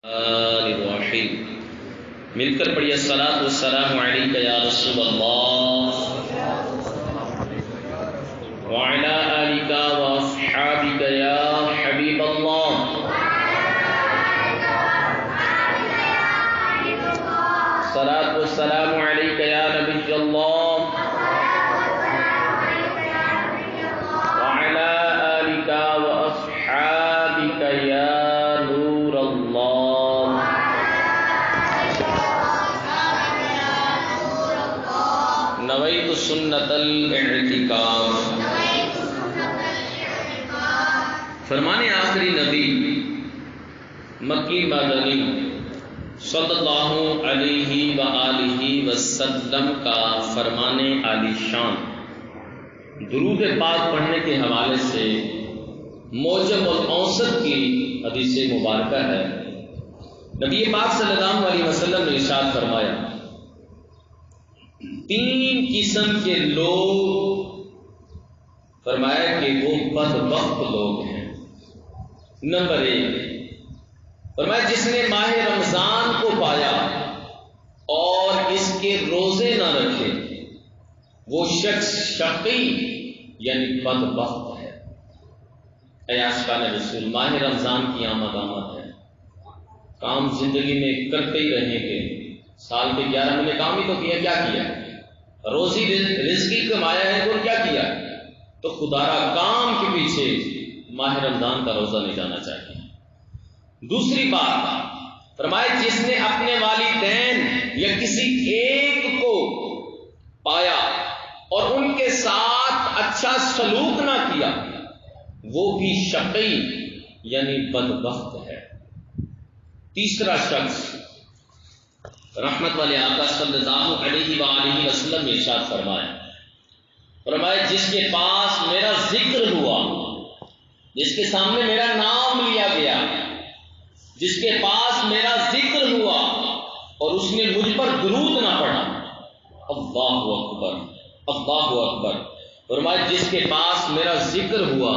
الرحیم مل کر پڑھیے الصلاۃ والسلام علیک یا رسول اللہ وعلی آلک واصحابک یا حبیب اللہ الصلاۃ والسلام علیک یا نبی اللہ وعلی آلک واصحابک یا نور اللہ نویت سنت الاعتکاف۔ فرمان آخری نبی مکی مدنی صلی اللہ علیہ وآلہ وسلم کا فرمان عالی شان درود پاک پڑھنے کے حوالے سے موجم الاوسط کی حدیث مبارکہ ہے۔ نبی پاک صلی اللہ علیہ وسلم نے ارشاد فرمایا، تین قسم کے لوگ فرمایا کہ وہ بدبخت لوگ ہیں۔ نمبر ایک فرمایا جس نے ماہ رمضان کو پایا اور اس کے روزے نہ رکھے وہ شخص شقی یعنی بدبخت ہے۔ اے عاشقان رسول، ماہ رمضان کی آمد ہے، کام زندگی میں کرتے ہی رہیں گے۔ سال کے 11 مہینے کام ہی تو کیا، کیا کیا؟ روزی رزقی کمایا ہے تو کیا کیا؟ تو خدارا کام کے پیچھے ماہ رمضان کا روزہ نہیں جانا چاہیے۔ دوسری بات فرمایا جس نے اپنے والدین یا کسی ایک کو پایا اور ان کے ساتھ اچھا سلوک نہ کیا وہ بھی شقی یعنی بدبخت ہے۔ تیسرا شخص رحمت والے آقا صلی اللہ علیہ وآلہ وسلم نے ارشاد فرمایا جس کے پاس میرا ذکر ہوا، جس کے سامنے میرا نام لیا گیا، جس کے پاس میرا ذکر ہوا اور اس نے مجھ پر درود نہ پڑھا، اللہ اکبر اللہ اکبر، فرمایا جس کے پاس میرا ذکر ہوا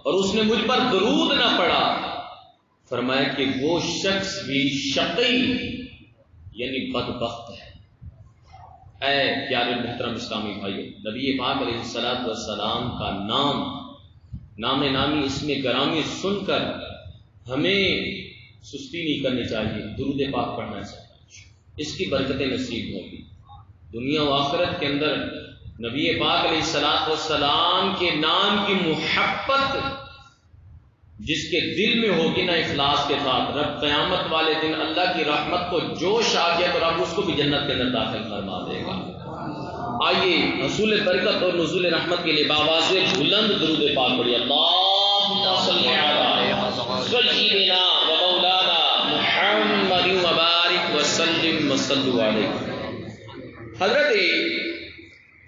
اور اس نے مجھ پر درود نہ پڑھا، فرمایا کہ وہ شخص بھی شقی یعنی بدبخت ہے۔ اے پیارے محترم اسلامی بھائیو، نبی پاک علیہ الصلوۃ والسلام کا نام نامی اس میں گرامی سن کر ہمیں سستی نہیں کرنی چاہیے، درود پاک پڑھنا چاہیے، اس کی برکتیں نصیب ہوگی دنیا و آخرت کے اندر۔ نبی پاک علیہ الصلوۃ والسلام کے نام کی محبت جس کے دل میں ہوگی نا اخلاص کے ساتھ، رب قیامت والے دن اللہ کی رحمت کو جوش آ گیا تو رب اس کو بھی جنت کے اندر داخل فرما دے گا۔ آئیے حصول برکت اور نزول رحمت کے لیے باواز بلند درود پاک پڑھیے، اللہم صلی علی سیدنا و مولانا محمد وبارک وسلم وصلوا علیہ۔ حضرت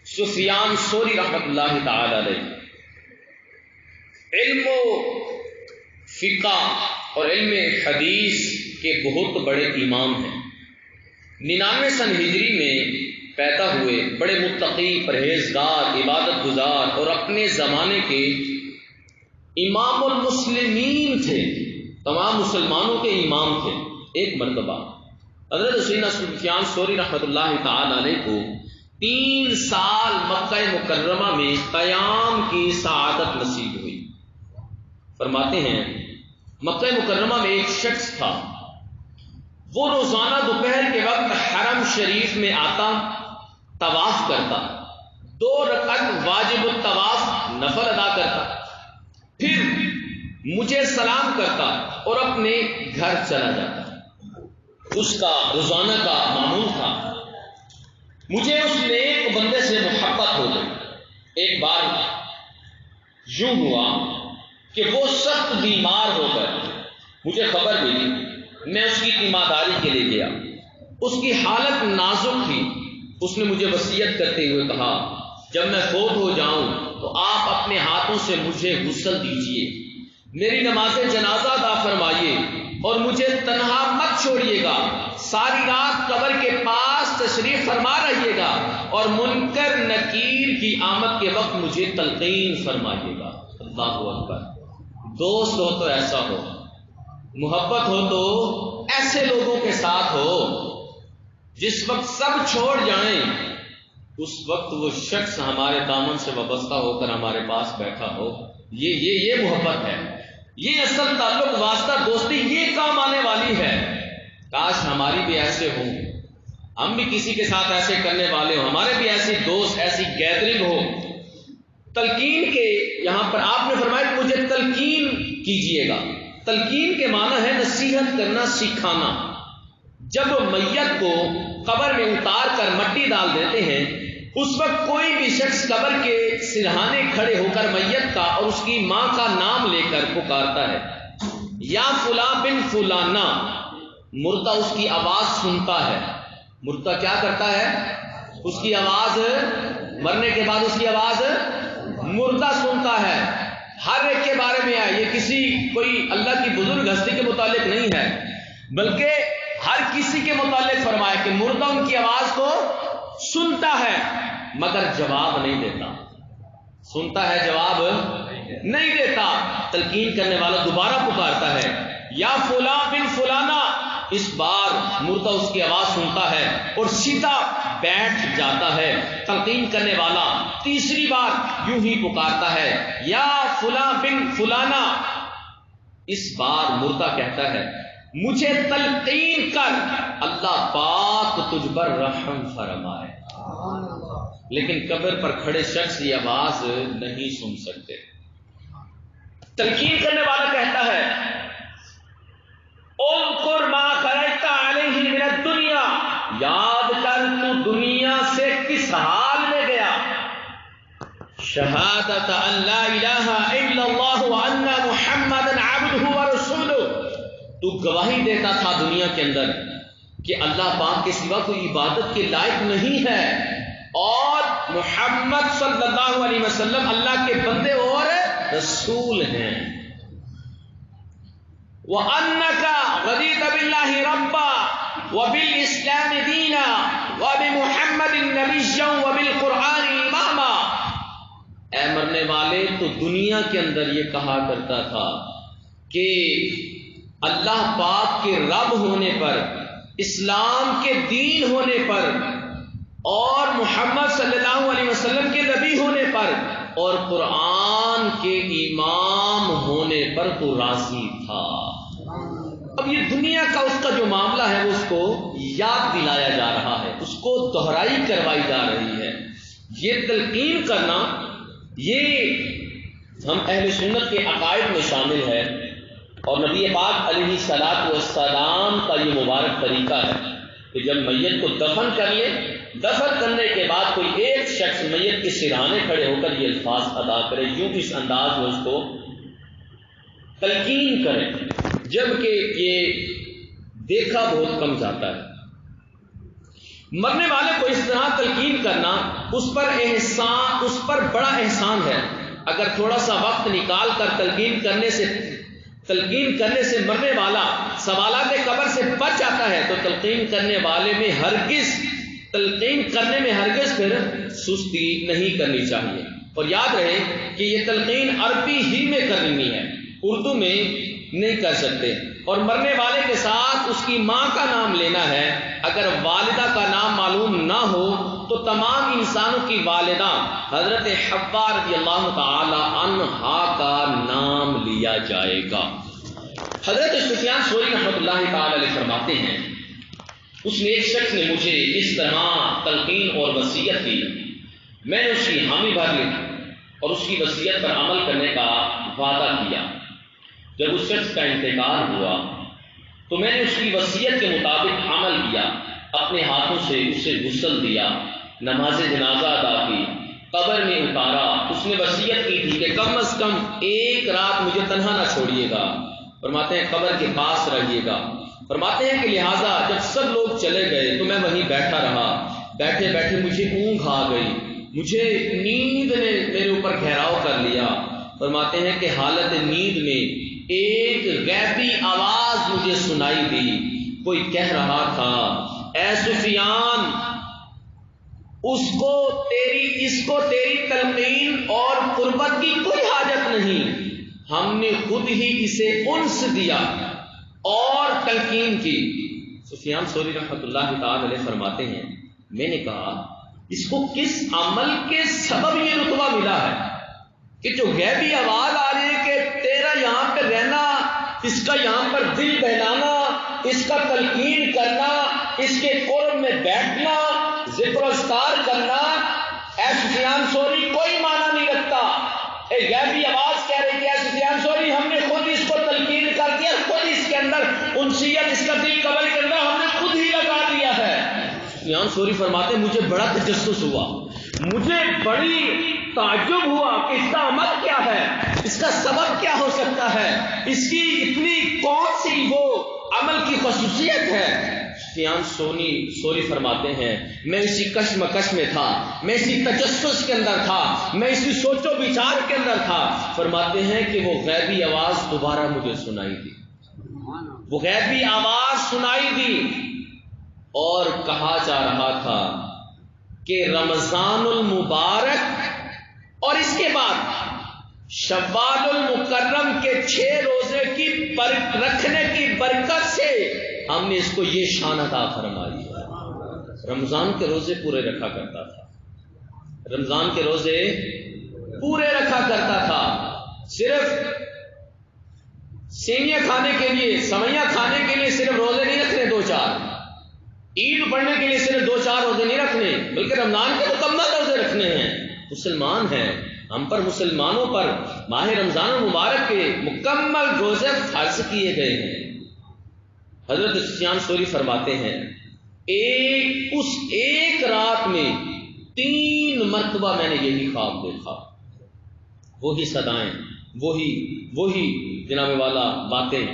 سفیان ثوری رحمۃ اللہ تعالی علیہ علم و فقہ اور علم حدیث کے بہت بڑے امام ہیں۔ 99 سن ہجری میں پیدا ہوئے، بڑے متقی، پرہیزگار، عبادت گزار اور اپنے زمانے کے امام المسلمین تھے، تمام مسلمانوں کے امام تھے۔ ایک مرتبہ حضرت سیدنا سفیان ثوری رحمۃ اللہ تعالی علیہ کو 3 سال مکہ مکرمہ میں قیام کی سعادت نصیب ہوئی۔ فرماتے ہیں مکہ مکرمہ میں ایک شخص تھا، وہ روزانہ دوپہر کے وقت حرم شریف میں آتا، طواف کرتا، 2 رکعت واجب الطواف نفل ادا کرتا، پھر مجھے سلام کرتا اور اپنے گھر چلا جاتا۔ اس کا روزانہ کا معمول تھا۔ مجھے اس نیک بندے سے محبت ہو گئی۔ ایک بار یوں ہوا کہ وہ سخت بیمار ہو گئے، مجھے خبر ملی، میں اس کی تیمارداری کے لیے گیا۔ اس کی حالت نازک تھی۔ اس نے مجھے وصیت کرتے ہوئے کہا جب میں فوت ہو جاؤں تو آپ اپنے ہاتھوں سے مجھے غسل دیجیے، میری نماز جنازہ ادا فرمائیے اور مجھے تنہا مت چھوڑیے گا، ساری رات قبر کے پاس تشریف فرما رہیے گا اور منکر نکیر کی آمد کے وقت مجھے تلقین فرمائیے گا۔ اللہ اکبر۔ دوست ہو تو ایسا ہو، محبت ہو تو ایسا جس وقت سب چھوڑ جائیں اس وقت وہ شخص ہمارے دامن سے وابستہ ہو کر ہمارے پاس بیٹھا ہو، یہ محبت ہے، یہ اصل تعلق، واسطہ، دوستی، یہ کام آنے والی ہے۔ کاش ہماری بھی ایسے ہوں، ہم بھی کسی کے ساتھ ایسے کرنے والے ہوں، ہمارے بھی ایسی دوست، ایسی گیدرنگ ہو۔ تلقین کے یہاں پر آپ نے فرمایا کہ مجھے تلقین کیجئے گا۔ تلقین کے معنی ہے نصیحت کرنا، سکھانا۔ جب میت کو قبر میں اتار کر مٹی ڈال دیتے ہیں، اس وقت کوئی بھی شخص قبر کے سرہانے کھڑے ہو کر میت کا اور اس کی ماں کا نام لے کر پکارتا ہے، یا فلاں بن فلانا۔ مردہ اس کی آواز سنتا ہے۔ مردہ کیا کرتا ہے؟ اس کی آواز، مرنے کے بعد اس کی آواز مردہ سنتا ہے۔ ہر ایک کے بارے میں ہے، یہ کوئی اللہ کی بزرگ ہستی کے متعلق نہیں ہے، بلکہ ہر کسی کے متعلق فرمایا کہ مردہ ان کی آواز کو سنتا ہے مگر جواب نہیں دیتا۔ سنتا ہے، جواب نہیں دیتا۔ تلقین کرنے والا دوبارہ پکارتا ہے، یا فلاں بن فلانا۔ اس بار مردہ اس کی آواز سنتا ہے اور سیدھا بیٹھ جاتا ہے۔ تلقین کرنے والا تیسری بار یوں ہی پکارتا ہے، یا فلاں بن فلانا۔ اس بار مردہ کہتا ہے، مجھے تلقین کر، اللہ پاک تجھ پر رحم فرمائے۔ لیکن قبر پر کھڑے شخص یہ آواز نہیں سن سکتے۔ تلقین کرنے والا کہتا ہے، اذکر ما خرجت علیہ من الدنیا، یاد کر تو دنیا سے کس حال میں گیا۔ شہادت ان لا الہ الا اللہ وان محمدا عبدہ ورسولہ، تو گواہی دیتا تھا دنیا کے اندر کہ اللہ پاک کے سوا کوئی عبادت کے لائق نہیں ہے اور محمد صلی اللہ علیہ وسلم اللہ کے بندے اور رسول ہیں۔ وَأَنَّكَ رَضِيتَ بِاللَّهِ رَبًّا وَبِالْإِسْلَامِ دِينًا وَبِمُحَمَّدٍ نَبِيًّا وَبِالْقُرْآنِ إِمَامًا۔ اے مرنے والے، تو دنیا کے اندر یہ کہا کرتا تھا کہ اللہ پاک کے رب ہونے پر، اسلام کے دین ہونے پر اور محمد صلی اللہ علیہ وسلم کے نبی ہونے پر اور قرآن کے امام ہونے پر تو راضی تھا۔ اب یہ دنیا کا اس کا جو معاملہ ہے وہ اس کو یاد دلایا جا رہا ہے، اس کو دہرائی کروائی جا رہی ہے۔ یہ تلقین کرنا یہ ہم اہل سنت کے عقائد میں شامل ہے اور نبی پاک علیہ الصلوۃ والسلام کا یہ مبارک طریقہ ہے کہ جب میت کو دفن کر لے، دفن کرنے کے بعد کوئی ایک شخص میت کے سرہانے کھڑے ہو کر یہ الفاظ ادا کرے، یوں اس انداز میں اس کو تلقین کرے، جبکہ یہ دیکھا بہت کم جاتا ہے۔ مرنے والے کو اس طرح تلقین کرنا اس پر بڑا احسان ہے۔ اگر تھوڑا سا وقت نکال کر تلقین کرنے سے مرنے والا سوالات قبر سے بچ جاتا ہے تو تلقین کرنے میں ہرگز پھر سستی نہیں کرنی چاہیے۔ اور یاد رہے کہ یہ تلقین عربی ہی میں کرنی ہے، اردو میں نہیں کر سکتے۔ اور مرنے والے کے ساتھ اس کی ماں کا نام لینا ہے۔ اگر والدہ کا نام معلوم نہ ہو تو تمام انسانوں کی والدہ حضرت حوا رضی اللہ تعالی عنہا کا نام لیا جائے گا۔ حضرت سفیان ثوری رحمۃ اللہ تعالی علیہ فرماتے ہیں، اس نے ایک شخص نے مجھے اس طرح تلقین اور وصیت دی، میں نے اس کی حامی بھر لی اور اس کی وصیت پر عمل کرنے کا وعدہ کیا۔ جب اس شخص کا انتقال ہوا تو میں نے اس کی وصیت کے مطابق عمل کیا، اپنے ہاتھوں سے اسے غسل دیا، نماز جنازہ ادا کی، قبر میں اتارا۔ اس نے وصیت کی تھی کہ کم از کم ایک رات مجھے تنہا نہ چھوڑیے گا، فرماتے ہیں قبر کے پاس رہیے گا۔ فرماتے ہیں کہ لہٰذا جب سب لوگ چلے گئے تو میں وہیں بیٹھا رہا، بیٹھے بیٹھے مجھے اونگ آ گئی، مجھے نیند نے میرے اوپر گھیراؤ کر لیا۔ فرماتے ہیں کہ حالت نیند میں ایک غیبی آواز مجھے سنائی دی، کوئی کہہ رہا تھا، اے سفیان، اس کو تیری تلقین اور قربت کی کوئی حاجت نہیں، ہم نے خود ہی اسے انس دیا اور تلقین کی۔ سفیان ثوری رحمۃ اللہ تعالی علیہ فرماتے ہیں میں نے کہا اس کو کس عمل کے سبب یہ رتبہ ملا ہے کہ جو غیبی آواز آ رہی ہے کہ تیرا یہاں پہ رہنا، اس کا یہاں پر دل بہلانا، اس کا تلقین کرنا، اس کے قرب میں بیٹھنا، ذکر و اذکار کرنا، اے سفیان ثوری کوئی معنی نہیں رکھتا۔ ایک غیبی آواز کہہ رہی کہ اے سفیان ثوری ہم نے خود اس کو تلقین کر دیا، خود اس کے اندر انسیت، اس کا دل قبل کے اندر ہم نے خود ہی لگا دیا ہے۔ سفیان ثوری فرماتے مجھے بڑا تجسس ہوا، مجھے بڑی تعجب ہوا کہ اس کا عمل کیا ہے، اس کا سبب کیا ہو سکتا ہے، اس کی اتنی کون سی وہ عمل کی خصوصیت ہے۔ سفیان ثوری فرماتے ہیں میں اسی کشمکش میں تھا، میں اسی تجسس کے اندر تھا، میں اسی سوچ و بچار کے اندر تھا۔ فرماتے ہیں کہ وہ غیبی آواز دوبارہ مجھے سنائی دی، وہ غیبی آواز سنائی دی اور کہا جا رہا تھا کہ رمضان المبارک اور اس کے بعد شوال المکرم کے 6 روزے کی رکھنے کی برکت سے ہم نے اس کو یہ شان عطا فرمائی ہے۔ رمضان کے روزے پورے رکھا کرتا تھا، رمضان کے روزے پورے رکھا کرتا تھا، صرف سیویاں کھانے کے لیے، سویاں کھانے کے لیے صرف روزے نہیں رکھنے 2-4، عید پڑھنے کے لیے صرف 2-4 روزے نہیں رکھنے، بلکہ رمضان کے مکمل روزے رکھنے ہیں۔ مسلمان ہیں ہم پر، مسلمانوں پر ماہ رمضان المبارک کے مکمل روزے فرض کیے گئے ہیں۔ حضرت سفیان ثوری فرماتے ہیں اس ایک رات میں 3 مرتبہ میں نے یہی خواب دیکھا، وہی صدائیں، وہی جناب والا باتیں۔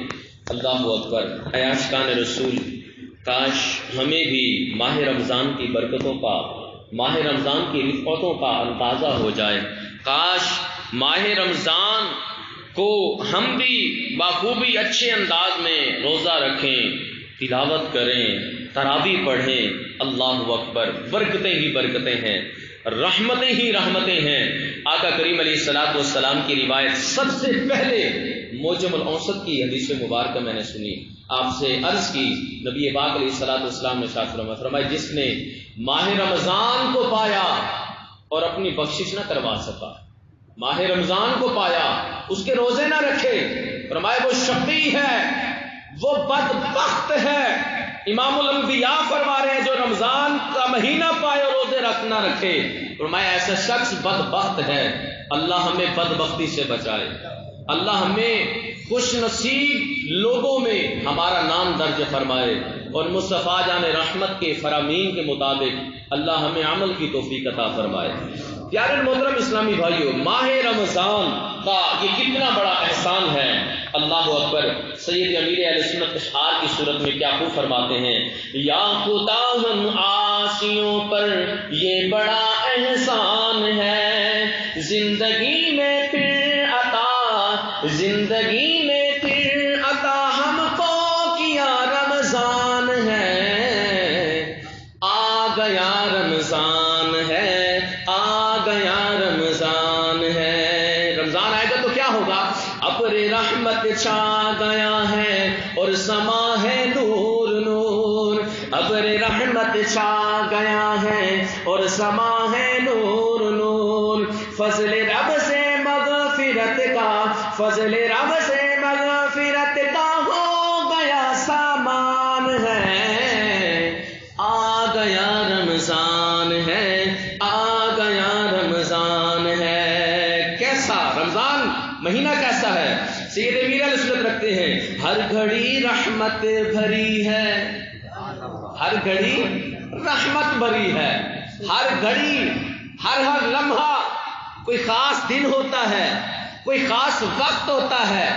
اللہ اکبر۔ اے عاشقان رسول، کاش ہمیں بھی ماہ رمضان کی برکتوں کا، ماہ رمضان کی رفعتوں کا اندازہ ہو جائے، کاش ماہ رمضان کو ہم بھی بخوبی اچھے انداز میں روزہ رکھیں، تلاوت کریں، تراویح پڑھیں۔ اللہ اکبر۔ برکتیں ہی برکتیں ہیں، رحمتیں ہی رحمتیں ہیں۔ آقا کریم علیہ الصلوۃ والسلام کی روایت سب سے پہلے موجم الاوسط کی حدیث مبارکہ میں نے سنی، آپ سے عرض کی، نبی پاک علیہ الصلوۃ والسلام نے فرمایا جس نے ماہ رمضان کو پایا اور اپنی بخشش نہ کروا سکا، ماہ رمضان کو پایا اس کے روزے نہ رکھے، فرمایا وہ شقی ہے، وہ بدبخت ہے۔ امام الانبیاء فرما رہے ہیں جو رمضان کا مہینہ پائے اور روزے نہ رکھے، فرمایا ایسا شخص بدبخت ہے۔ اللہ ہمیں بدبختی سے بچائے، اللہ ہمیں خوش نصیب لوگوں میں ہمارا نام درج فرمائے، اور مصطفیٰ جان رحمت کے فرامین کے مطابق اللہ ہمیں عمل کی توفیق عطا فرمائے۔ پیارے محترم اسلامی بھائیوں، ماہ رمضان کا یہ کتنا بڑا احسان ہے۔ اللہ اکبر۔ سید امیر اہل سنت اشعار کی صورت میں کیا خوب فرماتے ہیں، یا خدا ہم عاصیوں پر یہ بڑا احسان ہے، زندگی میں پھر عطا ہم کو کیا رمضان ہے، آ گیا رمضان ہے، آ گیا رمضان ہے۔ رمضان آئے گا تو کیا ہوگا؟ ابر رحمت چھا گیا ہے اور سما ہے نور نور، ابر رحمت چھا گیا ہے اور سما ہے نور نور، فضل رب سے مغفرت کا، فضل رب سے مغفرت کا ہو گیا سامان ہے، آ گیا رمضان ہے، آ گیا رمضان ہے۔ کیسا رمضان مہینہ کیسا ہے؟ سید امیر علیہ السلام رکھتے ہیں ہر گھڑی رحمت بھری ہے، ہر گھڑی رحمت بھری ہے، ہر گھڑی، ہر لمحہ کوئی خاص دن ہوتا ہے، کوئی خاص وقت ہوتا ہے،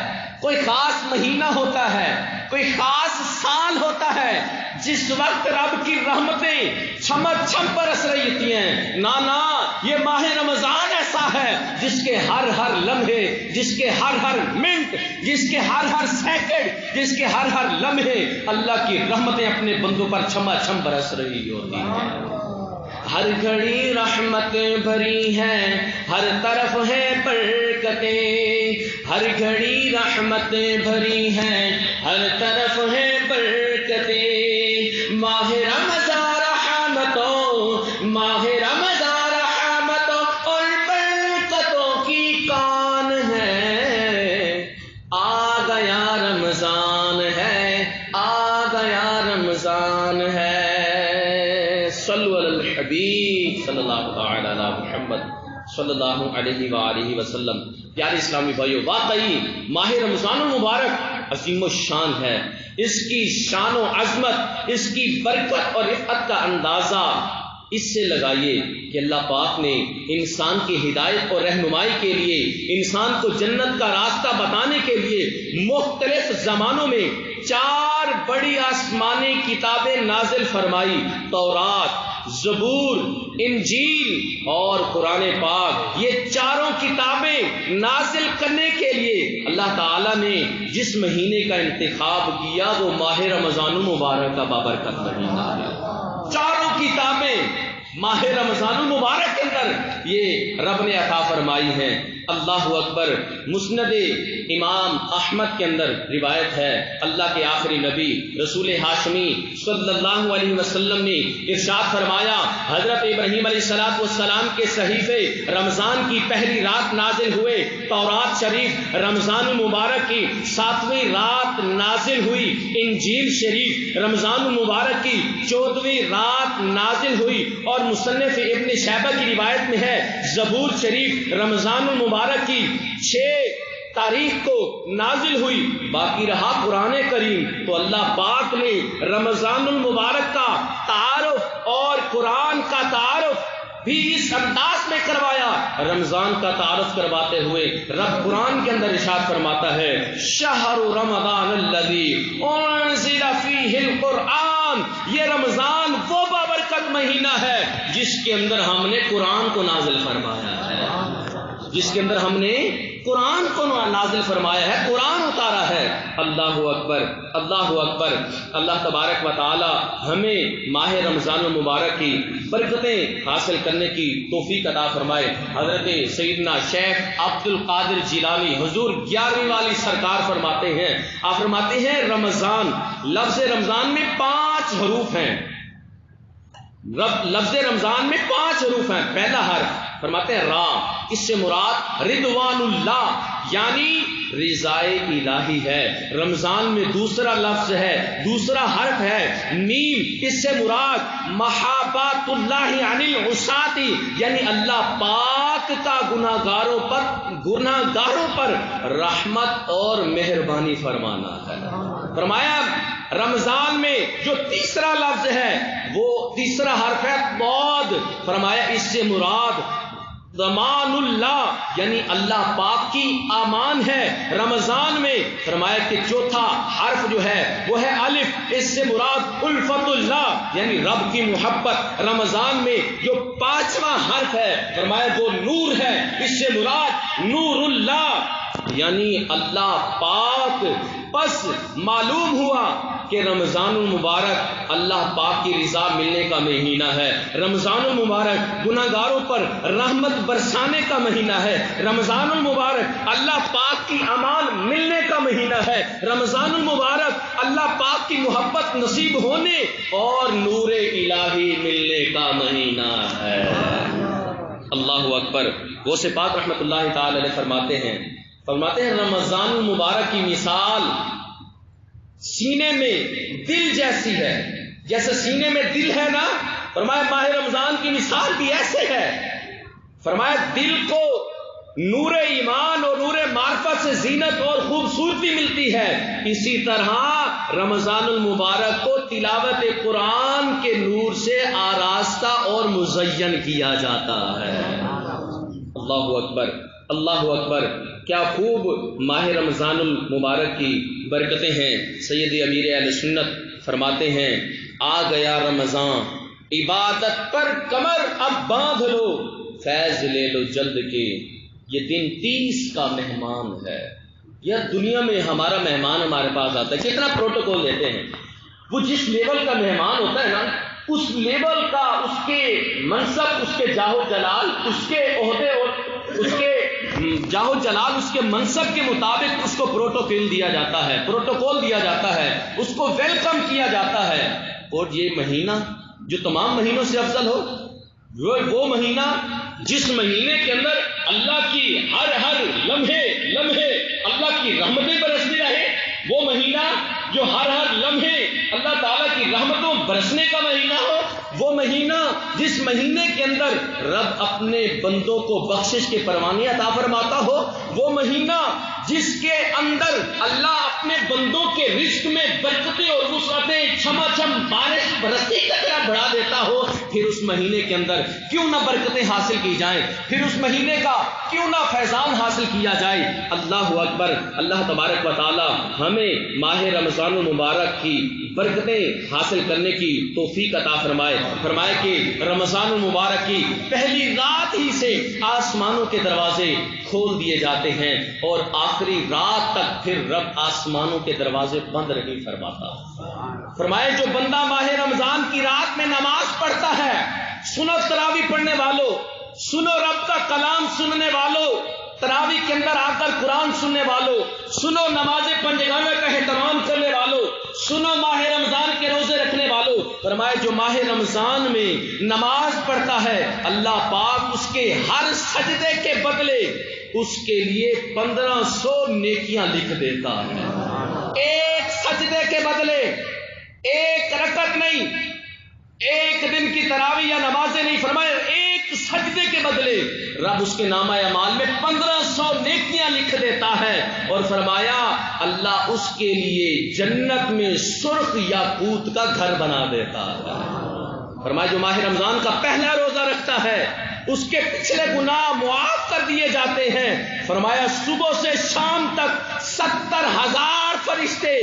کوئی خاص مہینہ ہوتا ہے، کوئی خاص سال ہوتا ہے جس وقت رب کی رحمتیں چھم چھم برس رہی ہوتی ہیں۔ نانا یہ ماہ رمضان ایسا ہے جس کے ہر لمحے، جس کے ہر منٹ، جس کے ہر سیکنڈ، جس کے ہر لمحے اللہ کی رحمتیں اپنے بندوں پر چھما چھم برس رہی ہوتی ہیں۔ ہر گھڑی رحمتیں بھری ہیں، ہر طرف ہے برکتیں، ہر گھڑی رحمتیں بھری ہیں، ہر طرف ہے برکتیں، رمضان ہے، صلو علی الحبیب صلی اللہ تعالی علی محمد صلی اللہ علیہ وآلہ وسلم۔ پیارے اسلامی بھائیو، واقعی ماہ رمضان المبارک عظیم الشان ہے۔ اس کی شان و عظمت، اس کی برکت اور رفعت کا اندازہ اس سے لگائیے کہ اللہ پاک نے انسان کی ہدایت اور رہنمائی کے لیے، انسان کو جنت کا راستہ بتانے کے لیے مختلف زمانوں میں 4 بڑی آسمانی کتابیں نازل فرمائی: تورات، زبور، انجیل اور قرآن پاک۔ یہ 4 کتابیں نازل کرنے کے لیے اللہ تعالیٰ نے جس مہینے کا انتخاب کیا وہ ماہ رمضان المبارک کا بابرکت مہینہ ہے۔ 4 کتابیں ماہ رمضان المبارک کے اندر یہ رب نے عطا فرمائی ہیں۔ اللہ اکبر۔ مسند امام احمد کے اندر روایت ہے، اللہ کے آخری نبی رسول ہاشمی صلی اللہ علیہ وسلم نے ارشاد فرمایا، حضرت ابراہیم علیہ السلام کے صحیفے رمضان کی پہلی رات نازل ہوئے، تورات شریف رمضان المبارک کی 7ویں رات نازل ہوئی، انجیل شریف رمضان المبارک کی 14ویں رات نازل ہوئی، اور مصنف ابن شیبہ کی روایت میں ہے زبور شریف رمضان المبارک کی 6 تاریخ کو نازل ہوئی۔ باقی رہا قرآن کریم، تو اللہ پاک نے رمضان المبارک کا تعارف اور قرآن کا تعارف بھی اس انداز میں کروایا۔ رمضان کا تعارف کرواتے ہوئے رب قرآن کے اندر ارشاد فرماتا ہے، شہر رمضان الذی انزل فیہ القرآن، یہ رمضان وہ بابرکت مہینہ ہے جس کے اندر ہم نے قرآن کو نازل فرمایا ہے، جس کے اندر ہم نے قرآن کو نازل فرمایا ہے، قرآن اتارا ہے۔ اللہ اکبر، اللہ اکبر۔ اللہ تبارک و تعالی ہمیں ماہ رمضان المبارک کی برکتیں حاصل کرنے کی توفیق عطا فرمائے۔ حضرت سیدنا شیخ عبد القادر جیلانی حضور 11ویں والی سرکار فرماتے ہیں، آپ فرماتے ہیں رمضان، لفظ رمضان میں 5 حروف ہیں، لفظ رمضان میں 5 حروف ہیں۔ پہلا حرف فرماتے ہیں را، اس سے مراد رضوان اللہ یعنی رضائے الہی ہے۔ رمضان میں دوسرا لفظ ہے، دوسرا حرف ہے میم، اس سے مراد محابات اللہ عن العصاۃ یعنی اللہ پاک کا گناہگاروں پر رحمت اور مہربانی فرمانا ہے۔ فرمایا رمضان میں جو تیسرا لفظ ہے وہ تیسرا حرف ہے ضاد، فرمایا اس سے مراد ضمان اللہ یعنی اللہ پاک کی امان ہے۔ رمضان میں فرمایا کہ چوتھا حرف جو ہے وہ ہے الف، اس سے مراد الفت اللہ یعنی رب کی محبت۔ رمضان میں جو 5واں حرف ہے فرمایا وہ نور ہے، اس سے مراد نور اللہ یعنی اللہ پاک۔ پس معلوم ہوا کہ رمضان المبارک اللہ پاک کی رضا ملنے کا مہینہ ہے، رمضان المبارک گناہگاروں پر رحمت برسانے کا مہینہ ہے، رمضان المبارک اللہ پاک کی امان ملنے کا مہینہ ہے، رمضان المبارک اللہ پاک کی محبت نصیب ہونے اور نور الہی ملنے کا مہینہ ہے۔ اللہ اکبر۔ غوث پاک رحمۃ اللہ تعالی علیہ فرماتے ہیں رمضان المبارک کی مثال سینے میں دل جیسی ہے، جیسے سینے میں دل ہے نا، فرمایا ماہ رمضان کی مثال بھی ایسے ہے۔ فرمایا دل کو نور ایمان اور نور معرفت سے زینت اور خوبصورتی ملتی ہے، اسی طرح رمضان المبارک کو تلاوت قرآن کے نور سے آراستہ اور مزین کیا جاتا ہے۔ اللہ اکبر، اللہ اکبر۔ کیا خوب ماہ رمضان المبارک کی برکتیں ہیں۔ سید امیر اہل سنت فرماتے ہیں آ گیا رمضان، عبادت پر کمر اب باندھ لو، فیض لے لو جلد کے، یہ دن 30 کا مہمان ہے۔ یہ دنیا میں ہمارا مہمان ہمارے پاس آتا ہے، کتنا پروٹوکول دیتے ہیں، وہ جس لیول کا مہمان ہوتا ہے نا اس لیول کا، اس کے منصب، اس کے جاہ و جلال، اس کے عہدے اور اس کے جاہ و جلال، اس کے منصب کے مطابق اس کو پروٹوکول دیا جاتا ہے، پروٹوکول دیا جاتا ہے، اس کو ویلکم کیا جاتا ہے۔ اور یہ مہینہ جو تمام مہینوں سے افضل ہو، وہ مہینہ جس مہینے کے اندر اللہ کی ہر لمحے اللہ کی رحمتیں برستی رہے، وہ مہینہ جو ہر لمحے اللہ تعالیٰ کی رحمت برسنے کا مہینہ ہو، وہ مہینہ جس مہینے کے اندر رب اپنے بندوں کو بخشش کے پروانے عطا فرماتا ہو، وہ مہینہ جس کے اندر اللہ اپنے بندوں کے رزق میں برکتیں اور وسعتیں چھما چھم بارش برستی کی طرح بڑھا دیتا ہو، پھر اس مہینے کے اندر کیوں نہ برکتیں حاصل کی جائیں، پھر اس مہینے کا کیوں نہ فیضان حاصل کیا جائے۔ اللہ اکبر۔ اللہ تبارک و تعالی ہمیں ماہ رمضان المبارک کی برکتیں حاصل کرنے کی توفیق عطا فرمائے۔ فرمائے کہ رمضان المبارک کی پہلی رات ہی سے آسمانوں کے دروازے کھول دیے جاتے ہیں اور آخری رات تک پھر رب آسمانوں کے دروازے بند نہیں فرماتا۔ فرمائے جو بندہ ماہ رمضان کی رات میں نماز پڑھتا ہے، سنو تراویح پڑھنے والوں، سنو رب کا کلام سننے والوں، تراویح کے اندر آ کر قرآن سننے والوں، سنو نماز پنجگانہ کا اہتمام کرنے والوں، سنو ماہ رمضان کے روزے رکھنے والوں۔ فرمائے جو ماہ رمضان میں نماز پڑھتا ہے، اللہ پاک اس کے ہر سجدے کے بدلے اس کے لیے 1500 نیکیاں لکھ دیتا ہے۔ ایک سجدے کے بدلے، ایک رکعت نہیں، ایک دن کی تراویح یا نمازیں نہیں، فرمایا ایک سجدے کے بدلے رب اس کے نامہ اعمال میں 1500 نیکیاں لکھ دیتا ہے، اور فرمایا اللہ اس کے لیے جنت میں سرخ یاقوت کا گھر بنا دیتا ہے۔ فرمایا جو ماہ رمضان کا پہلا روزہ رکھتا ہے اس کے پچھلے گناہ معاف کر دیے جاتے ہیں۔ فرمایا صبح سے شام تک 70,000 فرشتے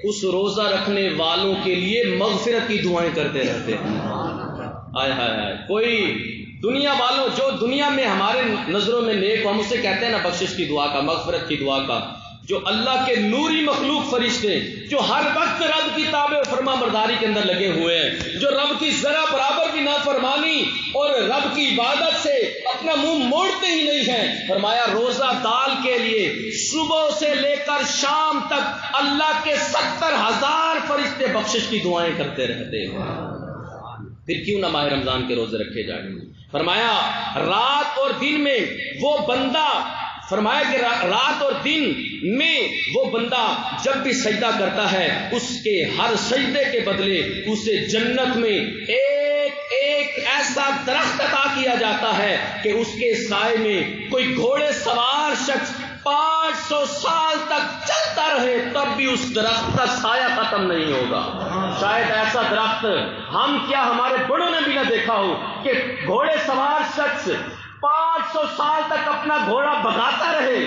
اس روزہ رکھنے والوں کے لیے مغفرت کی دعائیں کرتے رہتے ہیں۔ آئے ہائے ہائے، کوئی دنیا والوں جو دنیا میں ہمارے نظروں میں نیک، ہم اسے کہتے ہیں نا بخشش کی دعا کا، مغفرت کی دعا کا، جو اللہ کے نوری مخلوق فرشتے جو ہر وقت رب کی تابع و فرما برداری کے اندر لگے ہوئے ہیں، جو رب کی ذرا برابر بھی نافرمانی اور رب کی عبادت سے اپنا منہ موڑتے ہی نہیں ہیں۔ فرمایا روزہ دار کے لیے صبح سے لے کر شام تک اللہ کے 70,000 فرشتے بخشش کی دعائیں کرتے رہتے ہیں۔ پھر کیوں نہ ماہ رمضان کے روزے رکھے جائیں۔ فرمایا رات اور دن میں وہ بندہ، فرمایا کہ رات اور دن میں وہ بندہ جب بھی سجدہ کرتا ہے اس کے ہر سجدے کے بدلے اسے جنت میں ایک ایک ایسا درخت عطا کیا جاتا ہے کہ اس کے سائے میں کوئی گھوڑے سوار شخص 500 سال تک چلتا رہے تب بھی اس درخت کا سایہ ختم نہیں ہوگا۔ شاید ایسا درخت ہم کیا ہمارے بڑوں نے بھی نہ دیکھا ہو کہ گھوڑے سوار شخص 500 سال تک اپنا گھوڑا بھگاتا رہے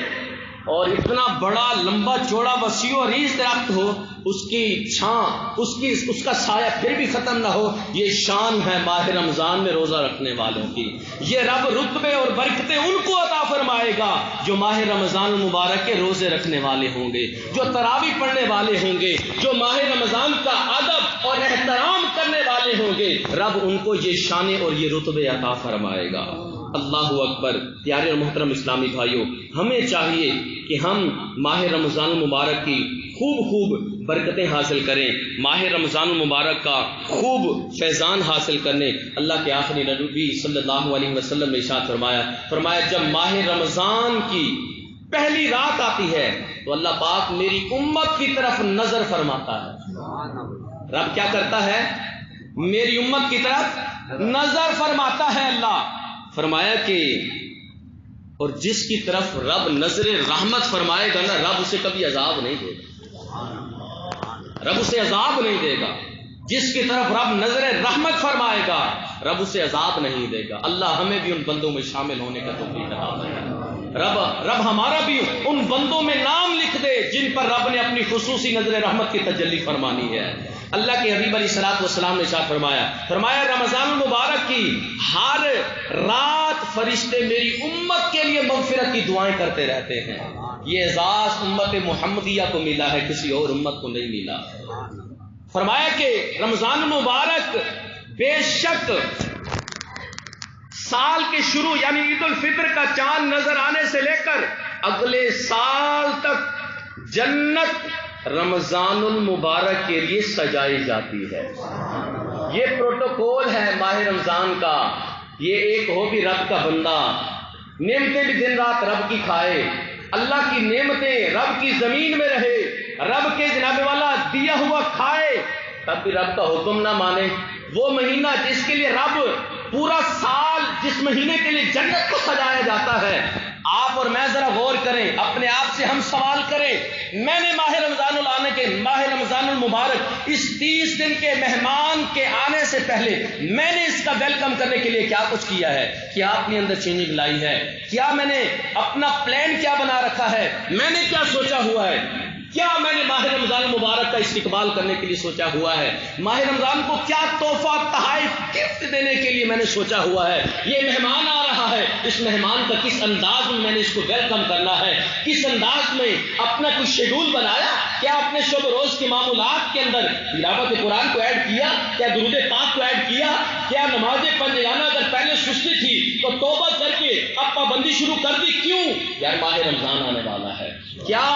اور اتنا بڑا لمبا چوڑا وسیع و عریض درخت ہو، اس کی چھاں اس کا سایہ پھر بھی ختم نہ ہو۔ یہ شان ہے ماہ رمضان میں روزہ رکھنے والوں کی۔ یہ رب رتبے اور برکتیں ان کو عطا فرمائے گا جو ماہ رمضان المبارک کے روزے رکھنے والے ہوں گے، جو تراویح پڑھنے والے ہوں گے، جو ماہ رمضان کا ادب اور احترام کرنے والے ہوں گے، رب ان کو یہ شانیں اور یہ رتبے عطا فرمائے گا۔ اللہ اکبر۔ پیارے اور محترم اسلامی بھائیوں، ہمیں چاہیے کہ ہم ماہ رمضان المبارک کی خوب برکتیں حاصل کریں، ماہ رمضان المبارک کا خوب فیضان حاصل کرنے۔ اللہ کے آخری نبی صلی اللہ علیہ وسلم نے ارشاد فرمایا جب ماہ رمضان کی پہلی رات آتی ہے تو اللہ پاک میری امت کی طرف نظر فرماتا ہے۔ رب کیا کرتا ہے؟ میری امت کی طرف نظر فرماتا ہے اللہ۔ فرمایا کہ اور جس کی طرف رب نظر رحمت فرمائے گا نا، رب اسے کبھی عذاب نہیں دے گا، رب اسے عذاب نہیں دے گا۔ جس کی طرف رب نظر رحمت فرمائے گا رب اسے عذاب نہیں دے گا۔ اللہ ہمیں بھی ان بندوں میں شامل ہونے کا توفیق عطا فرمائے۔ رب ہمارا بھی ان بندوں میں نام لکھ دے جن پر رب نے اپنی خصوصی نظر رحمت کی تجلی فرمانی ہے۔ اللہ کے حبیب علیہ الصلوۃ والسلام نے ارشاد فرمایا رمضان المبارک کی ہر رات فرشتے میری امت کے لیے مغفرت کی دعائیں کرتے رہتے ہیں۔ یہ اعزاز امت محمدیہ کو ملا ہے، کسی اور امت کو نہیں ملا۔ فرمایا کہ رمضان المبارک بے شک سال کے شروع یعنی عید الفطر کا چاند نظر آنے سے لے کر اگلے سال تک جنت رمضان المبارک کے لیے سجائی جاتی ہے۔ یہ پروٹوکول ہے ماہ رمضان کا۔ یہ ایک ہو بھی رب کا بندہ، نعمتیں بھی دن رات رب کی کھائے، اللہ کی نعمتیں رب کی زمین میں رہے، رب کے جناب والا دیا ہوا کھائے، تب بھی رب کا حکم نہ مانے. وہ مہینہ جس کے لیے رب پورا سال جس مہینے کے لیے جنت کو سجایا جاتا ہے. آپ اور میں ذرا غور کریں, اپنے آپ سے ہم سوال کریں, میں نے ماہ رمضان الآنے کے ماہ رمضان المبارک اس 30 دن کے مہمان کے آنے سے پہلے میں نے اس کا ویلکم کرنے کے لیے کیا کچھ کیا ہے؟ کیا اپنے اندر چینجنگ لائی ہے؟ کیا میں نے اپنا پلان کیا بنا رکھا ہے؟ میں نے کیا سوچا ہوا ہے؟ کیا میں نے ماہ رمضان مبارک کا استقبال کرنے کے لیے سوچا ہوا ہے؟ ماہ رمضان کو کیا تحفہ تحائف گفٹ دینے کے لیے میں نے سوچا ہوا ہے؟ یہ مہمان آ رہا ہے, اس مہمان کا کس انداز میں نے اس کو ویلکم کرنا ہے, کس انداز میں اپنا کوئی شیڈول بنایا؟ کیا اپنے شب روز کے معمولات کے اندر تلاوت قرآن کو ایڈ کیا؟ کیا درود پاک کو ایڈ کیا؟ کیا نماز پنجگانہ اگر پہلے سستی تھی تو توبہ کر کے اب پابندی شروع کر دی؟ کیوں یار ماہ رمضان آنے والا ہے. کیا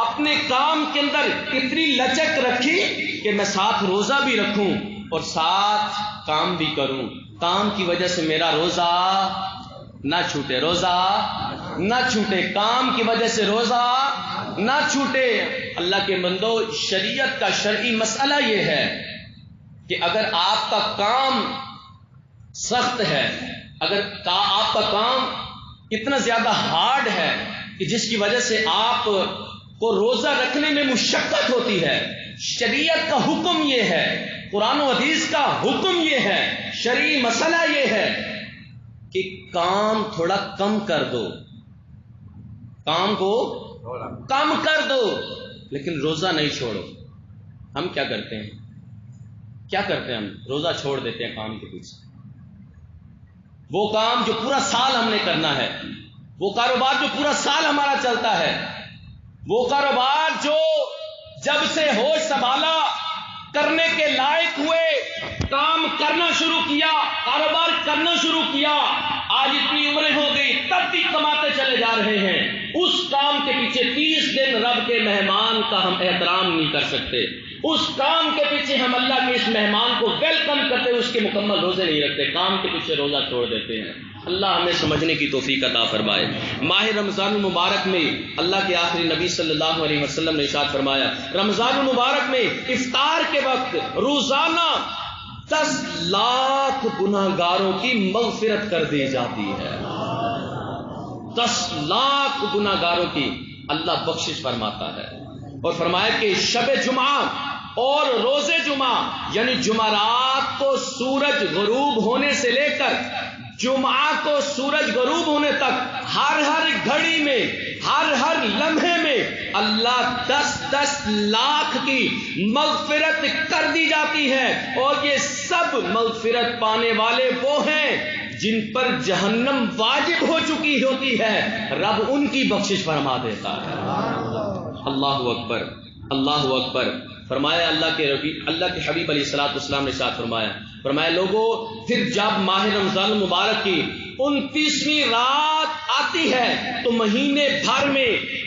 اپنے کام کے اندر اتنی لچک رکھی کہ میں ساتھ روزہ بھی رکھوں اور ساتھ کام بھی کروں, کام کی وجہ سے میرا روزہ نہ چھوٹے, روزہ نہ چھوٹے, کام کی وجہ سے روزہ نہ چھوٹے. اللہ کے بندو, شریعت کا شرعی مسئلہ یہ ہے کہ اگر آپ کا کام سخت ہے, اگر آپ کا کام اتنا زیادہ ہارڈ ہے کہ جس کی وجہ سے آپ کو روزہ رکھنے میں مشقت ہوتی ہے, شریعت کا حکم یہ ہے, قرآن و حدیث کا حکم یہ ہے, شرعی مسئلہ یہ ہے کہ کام تھوڑا کم کر دو, کام کو کم کر دو, لیکن روزہ نہیں چھوڑو. ہم کیا کرتے ہیں, کیا کرتے ہیں؟ ہم روزہ چھوڑ دیتے ہیں کام کے پیچھے. وہ کام جو پورا سال ہم نے کرنا ہے, وہ کاروبار جو پورا سال ہمارا چلتا ہے, وہ کاروبار جو جب سے ہوش سنبھالا کرنے کے لائق ہوئے, کام کرنا شروع کیا, کاروبار کرنا شروع کیا, آج اتنی عمریں ہو گئی تب بھی کماتے چلے جا رہے ہیں, اس کام کے پیچھے 30 دن رب کے مہمان کا ہم احترام نہیں کر سکتے, اس کام کے پیچھے ہم اللہ کے اس مہمان کو ویلکم کرتے ہوئے اس کے مکمل روزے نہیں رکھتے, کام کے پیچھے روزہ چھوڑ دیتے ہیں. اللہ ہمیں سمجھنے کی توفیق عطا فرمائے. ماہ رمضان المبارک میں اللہ کے آخری نبی صلی اللہ علیہ وسلم نے ارشاد فرمایا, رمضان المبارک میں افطار کے وقت روزانہ 10 لاکھ گناہگاروں کی مغفرت کر دی جاتی ہے. 10 لاکھ گناہگاروں کی اللہ بخشش فرماتا ہے. اور فرمایا کہ شب جمعہ اور روز جمعہ یعنی جمعرات کو سورج غروب ہونے سے لے کر جمعہ کو سورج غروب ہونے تک ہر گھڑی میں, ہر لمحے میں اللہ 10 لاکھ کی مغفرت کر دی جاتی ہے. اور یہ سب مغفرت پانے والے وہ ہیں جن پر جہنم واجب ہو چکی ہوتی ہے, رب ان کی بخشش فرما دیتا ہے. اللہ اکبر, اللہ اکبر. فرمایا اللہ کے حبیب علیہ الصلوۃ والسلام نے ارشاد فرمایا لوگوں, پھر جب ماہ رمضان المبارک کی 29ویں رات آتی ہے تو مہینے بھر میں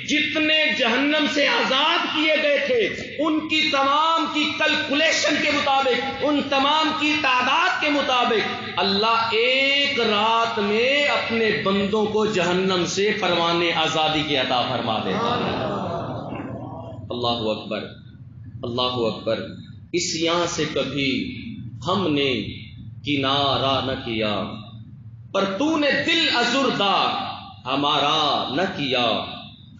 جتنے جہنم سے آزاد کیے گئے تھے ان کی تمام کی کیلکولیشن کے مطابق, ان تمام کی تعداد کے مطابق اللہ ایک رات میں اپنے بندوں کو جہنم سے پروانے آزادی کی عطا فرما دیتا ہے. اللہ اکبر, اللہ اکبر. اس یہاں سے کبھی ہم نے کنارہ نہ کیا, پر تو نے دل ازردہ ہمارا نہ کیا.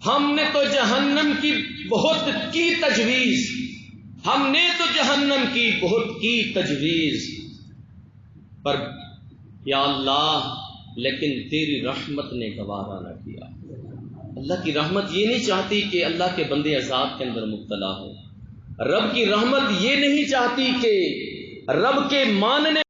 ہم نے تو جہنم کی بہت کی تجویز, ہم نے تو جہنم کی بہت کی تجویز, پر یا اللہ لیکن تیری رحمت نے گوارا نہ کیا. اللہ کی رحمت یہ نہیں چاہتی کہ اللہ کے بندے عذاب کے اندر مبتلا ہو. رب کی رحمت یہ نہیں چاہتی کہ رب کے ماننے